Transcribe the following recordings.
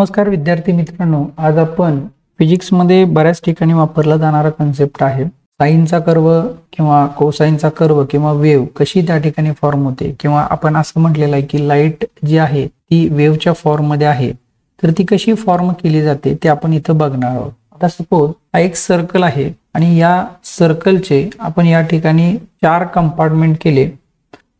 नमस्कार विद्यार्थी मित्रांनो, आज आपण फिजिक्समध्ये बऱ्याच ठिकाणी वापरला जाणारा कन्सेप्ट आहे साइनचा कर्व किंवा कोसाइनचा कर्व किंवा वेव्ह कशी त्या ठिकाणी फॉर्म होते, किंवा आपण असं म्हटलेलं आहे की लाईट जी आहे ती वेव्हच्या फॉर्म मध्ये आहे, तर ती कशी फॉर्म केली जाते ते आपण इथं बघणार आहोत। आता सपोज हा एक सर्कल आहे आणि या सर्कलचे आपण या ठिकाणी 4 कंपार्टमेंट केले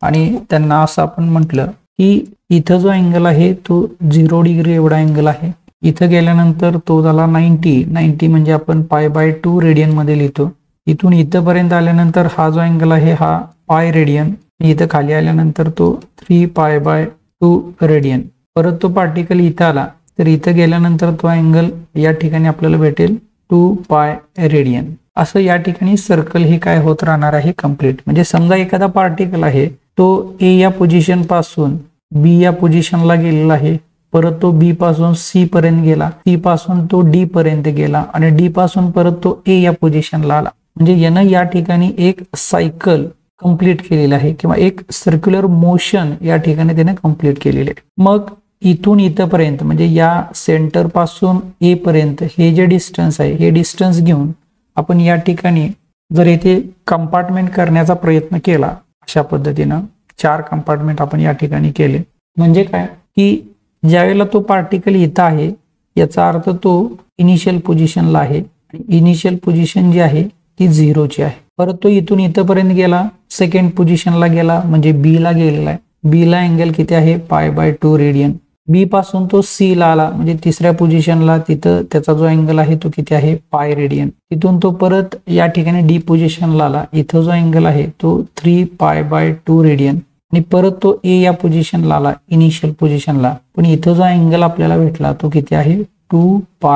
आणि त्यांना असं आपण म्हटलं की इथं जो अँगल आहे तो 0 डिग्री एवढा अँगल आहे, इथं गेल्यानंतर तो झाला 90 म्हणजे आपण π/2 रेडियन मध्ये लिहितो। इथून इथपर्यंत आल्यानंतर हा जो अँगल आहे हा पाय रेडियन, इथं खाली आल्यानंतर तो 3π/2 रेडियन। परत तो पार्टिकल इथं आला तर इथं गेल्यानंतर तो अँगल या ठिकाणी आपल्याला भेटेल 2π रेडियन। असं या ठिकाणी सर्कल हे काय होत राहणार आहे कंप्लीट। म्हणजे समजा एखादा पार्टिकल आहे तो ए या पोझिशन पासून बी या पोझिशनला गेलेला आहे, परत तो बी पासून सी पर्यंत गेला, सी पासून तो डी पर्यंत गेला आणि डी पासून परत तो ए या पोझिशनला आला। म्हणजे यानं या ठिकाणी एक सायकल कंप्लीट केलेला आहे किंवा एक सर्क्युलर मोशन या ठिकाणी त्याने कंप्लीट केलेले आहे। मग इथून इथपर्यंत म्हणजे या सेंटर पासून ए पर्यंत हे जे डिस्टन्स आहे हे डिस्टन्स घेऊन आपण या ठिकाणी जर येथे कंपार्टमेंट करण्याचा प्रयत्न केला, अशा पद्धतीनं 4 कंपार्टमेंट आपण या ठिकाणी केले, म्हणजे काय की ज्यावेळेला तो पार्टिकल इथं आहे याचा अर्थ तो इनिशियल पोझिशनला आहे आणि इनिशियल पोझिशन जी आहे ती 0 ची आहे। परत तो इथून इथपर्यंत गेला, सेकंड पोझिशनला गेला म्हणजे बी ला गेलेला आहे। बी ला अँगल किती आहे π/2 रेडियन। बी पासून तो सी ला आला म्हणजे तिसऱ्या पोझिशनला, तिथं त्याचा जो अँगल आहे तो किती आहे पाय रेडियन। तिथून तो परत या ठिकाणी डी पोझिशनला आला, इथं जो अँगल आहे तो 3π/2 रेडियन आणि परत तो ए या पोझिशनला आला इनिशियल पोझिशनला, पण इथं जो अँगल आपल्याला भेटला तो किती आहे 2π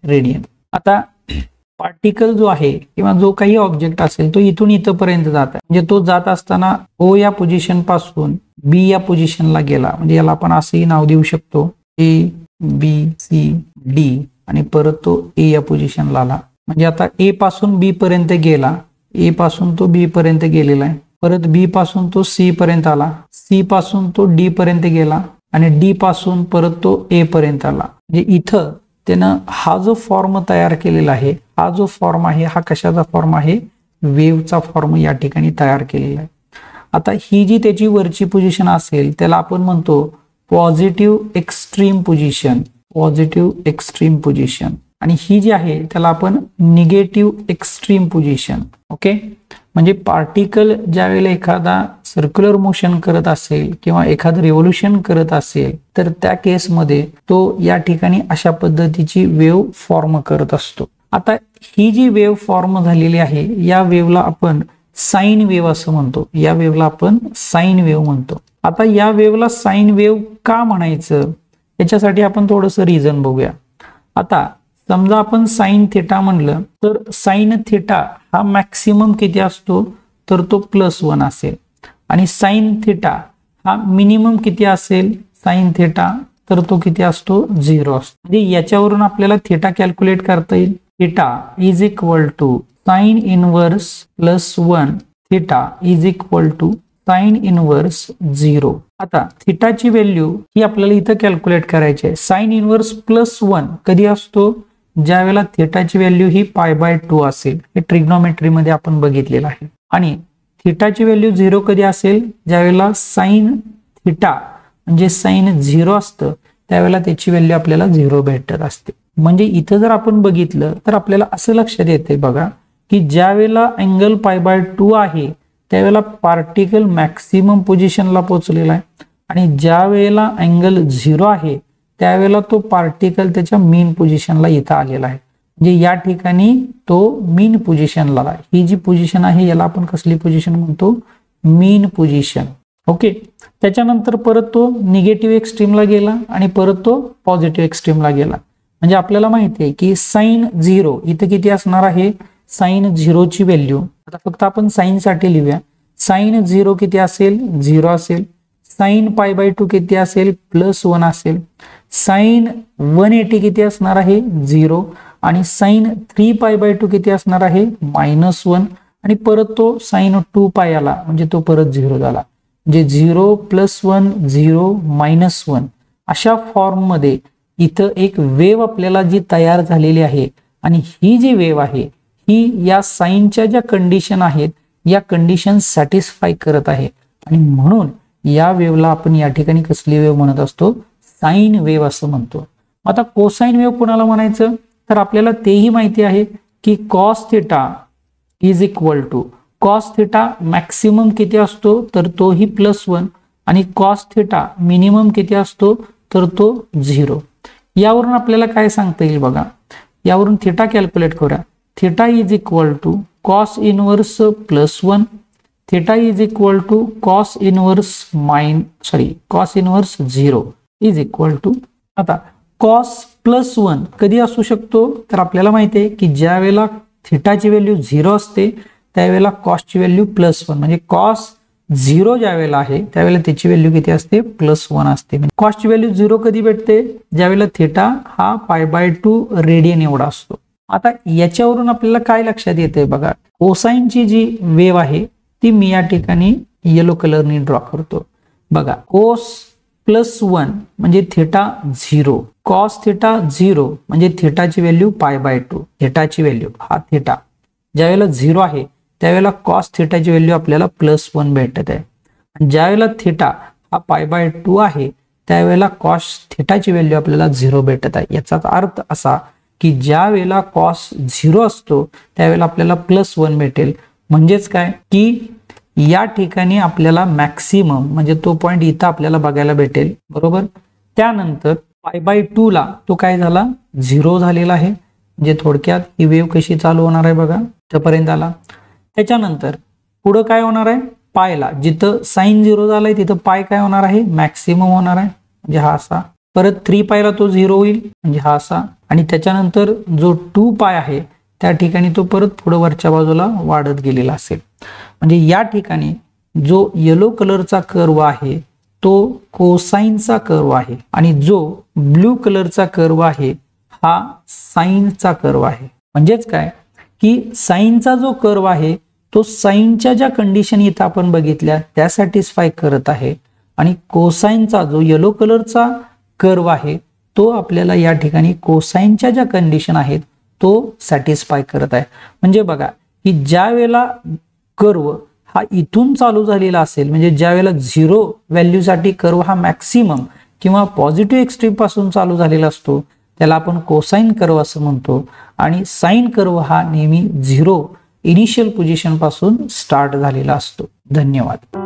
रेडियन। आता पार्टिकल जो आहे किंवा जो काही ऑब्जेक्ट असेल तो इथून इथपर्यंत जात आहे, म्हणजे तो जात असताना ओ या पोझिशन पासून बी या पोझिशनला गेला, म्हणजे याला आपण असंही नाव देऊ शकतो ए बी सी डी, आणि परत तो ए या पोझिशनला आला। म्हणजे आता ए पासून बी पर्यंत गेला, ए पासून तो बी पर्यंत गेलेला आहे, परत बी पासून तो सी पर्यंत आला, सी पासून तो डी पर्यंत गेला आणि डी पासून परत तो ए पर्यंत आला। म्हणजे इथं त्यानं हा जो फॉर्म तयार केलेला आहे, हा जो फॉर्म आहे हा कशाचा फॉर्म आहे, वेव्हचा फॉर्म या ठिकाणी तयार केलेला आहे। आता ही जी त्याची वरची पोझिशन असेल त्याला आपण म्हणतो positive extreme position, positive extreme position, आणि ही जी आहे त्याला आपण निगेटिव्ह एक्स्ट्रीम पोझिशन। ओके, म्हणजे पार्टिकल ज्या वेळेला एखादा सर्क्युलर मोशन करत असेल किंवा एखादं रिव्होल्यूशन करत असेल तर त्या केसमध्ये तो या ठिकाणी अशा पद्धतीची वेव्ह फॉर्म करत असतो। आता ही जी वेव्ह फॉर्म झालेली आहे या वेव्हला आपण साइन वेव्ह असं म्हणतो, या वेव्हला आपण साइन वेव्ह म्हणतो। आता या वेव्हला साइन वेव्ह का म्हणायचं याच्यासाठी आपण थोडंसं रिझन बघूया। आता समजा आपण साइन थिटा म्हणलं तर साइन थिटा हा मॅक्सिमम किती असतो तर तो +1 असेल, आणि साइन थिटा हा मिनिमम किती असेल साइन थिटा तर तो किती असतो 0 असतो। म्हणजे याच्यावरून आपल्याला थिटा कॅल्क्युलेट करता येईल। Theta is equal to sine inverse +1 theta is equal to sine inverse 0। आता थिटाची व्हॅल्यू ही आपल्याला इथं कॅल्क्युलेट करायची आहे। साइन इनवर्स +1 कधी असतो, ज्या वेळेला थिटाची व्हॅल्यू ही π/2 असेल, हे ट्रिग्नोमेट्री मध्ये आपण बघितलेलं आहे। आणि थिटाची व्हॅल्यू 0 कधी असेल, ज्या वेळेला साइन थिटा म्हणजे साइन 0 असतं त्यावेळेला त्याची व्हॅल्यू आपल्याला 0 भेटत असते। म्हणजे इथं जर आपण बघितलं तर आपल्याला असं लक्षात येते बघा की ज्या वेळेला अँगल π/2 आहे त्यावेळेला पार्टिकल मॅक्सिमम पोझिशनला पोहोचलेला आहे, आणि ज्या वेळेला अँगल 0 आहे त्यावेळेला तो पार्टिकल त्याच्या मेन पोझिशनला इथं आलेला आहे। म्हणजे या ठिकाणी तो मेन पोझिशनला आला। ही जी पोझिशन आहे याला आपण कसली पोझिशन म्हणतो, मेन पोझिशन। ओके, त्याच्यानंतर परत तो निगेटिव्ह एक्स्ट्रीमला गेला आणि परत तो पॉझिटिव्ह एक्स्ट्रीमला गेला। म्हणजे आपल्याला माहिती आहे की साइन 0 इथं किती असणार आहे, साइन 0 ची व्हॅल्यू आता फक्त आपण साइन साठी लिहूया। साइन 0 किती असेल 0 असेल, साइन π/2 किती असेल +1 असेल, साइन 180 किती असणार आहे 0, आणि साइन 3π/2 किती असणार आहे -1, आणि परत तो साइन 2π आला म्हणजे तो परत 0 झाला। म्हणजे 0 + 1 0 -1 अशा फॉर्म मध्ये इथं एक वेव आपल्याला जी तयार झालेली आहे आणि ही जी वेव आहे ही या साईनच्या ज्या कंडिशन आहेत या कंडिशन सॅटिस्फाय करत आहे आणि म्हणून या वेवला आपण या ठिकाणी कसली वेव म्हणत असतो, साइन वेव असं म्हणतो. आता कोसाइन वेव कोणाला म्हणायचं तर आपल्याला तेही माहिती आहे की cos theta is equal to cos theta maximum किती असतो तर तोही +1 आणि कॉस थिटा मिनिमम किती असतो तर तो 0. यावरून आपल्याला काय सांगता येईल बघा, यावरून थिटा कॅल्क्युलेट करूया. Theta is equal to cos inverse +1, theta is equal to cos inverse cos inverse 0 is equal to, आता कॉस +1 कधी असू शकतो तर आपल्याला माहिती आहे की ज्या वेळेला थिटाची व्हॅल्यू 0 असते त्यावेळेला कॉसची व्हॅल्यू +1, म्हणजे कॉस 0 ज्या वेळेला आहे त्यावेळेला त्याची व्हॅल्यू किती असते +1 असते. कॉसची व्हॅल्यू 0 कधी भेटते ज्यावेळेला थिटा हा π/2 रेडियन एवढा असतो. आता याच्यावरून आपल्याला काय लक्षात येते बघा, कोसाइनची जी वेव आहे ती मी या ठिकाणी येलो कलरने ड्रॉ करतो बघा. कोस +1 म्हणजे थिटा 0, कॉस थिटा 0 म्हणजे थिटाची व्हॅल्यू π/2, थिटाची व्हॅल्यू हा थिटा ज्यावेळेला 0 आहे त्यावेळेला कॉस थिटाची व्हॅल्यू आपल्याला +1 भेटत आहे आणि ज्यावेळेला थिटा हा π/2 आहे त्यावेळेला कॉस थिटाची व्हॅल्यू आपल्याला 0 भेटत आहे. याचा अर्थ असा की ज्या वेळेला कॉस 0 असतो त्यावेळेला आपल्याला +1 भेटेल. म्हणजेच काय की या ठिकाणी आपल्याला मॅक्सिमम म्हणजे तो पॉइंट इथं आपल्याला बघायला भेटेल बरोबर. त्यानंतर π/2 ला तो काय झाला 0 झालेला आहे, म्हणजे थोडक्यात ही वेव्ह कशी चालू होणार आहे बघा इथपर्यंत आला. त्याच्यानंतर पुढं काय होणार आहे, पायला जिथं साइन 0 झालाय तिथं पाय काय होणार आहे मॅक्सिमम होणार आहे, म्हणजे हा असा. परत 3π ला तो 0 होईल म्हणजे हा असा आणि त्याच्यानंतर जो 2π आहे त्या ठिकाणी तो परत पुढे वरच्या बाजूला वाढत गेलेला असेल. म्हणजे या ठिकाणी जो येलो कलरचा कर्व आहे तो कोसाइनचा कर्व आहे आणि जो ब्लू कलरचा कर्व आहे हा साइनचा कर्व आहे. म्हणजेच काय की साइनचा जो कर्व आहे तो साइनच्या ज्या कंडिशन इथं आपण बघितल्या त्या सॅटिस्फाय करत आहे आणि कोसाइनचा जो येलो कलरचा कर्व आहे तो आपल्याला या ठिकाणी कोसाइनच्या ज्या कंडिशन आहेत तो सॅटिस्फाय करत आहे. म्हणजे बघा की ज्या वेळेला कर्व हा इथून चालू झालेला असेल म्हणजे ज्या वेळेला 0 व्हॅल्यू साठी कर्व हा मॅक्सिमम किंवा पॉझिटिव्ह एक्स्ट्रीम पासून चालू झालेला असतो त्याला आपण कोसाइन कर्व असं म्हणतो आणि साइन कर्व हा नेहमी 0 इनिशियल पोझिशन पासून स्टार्ट झालेला असतो. धन्यवाद.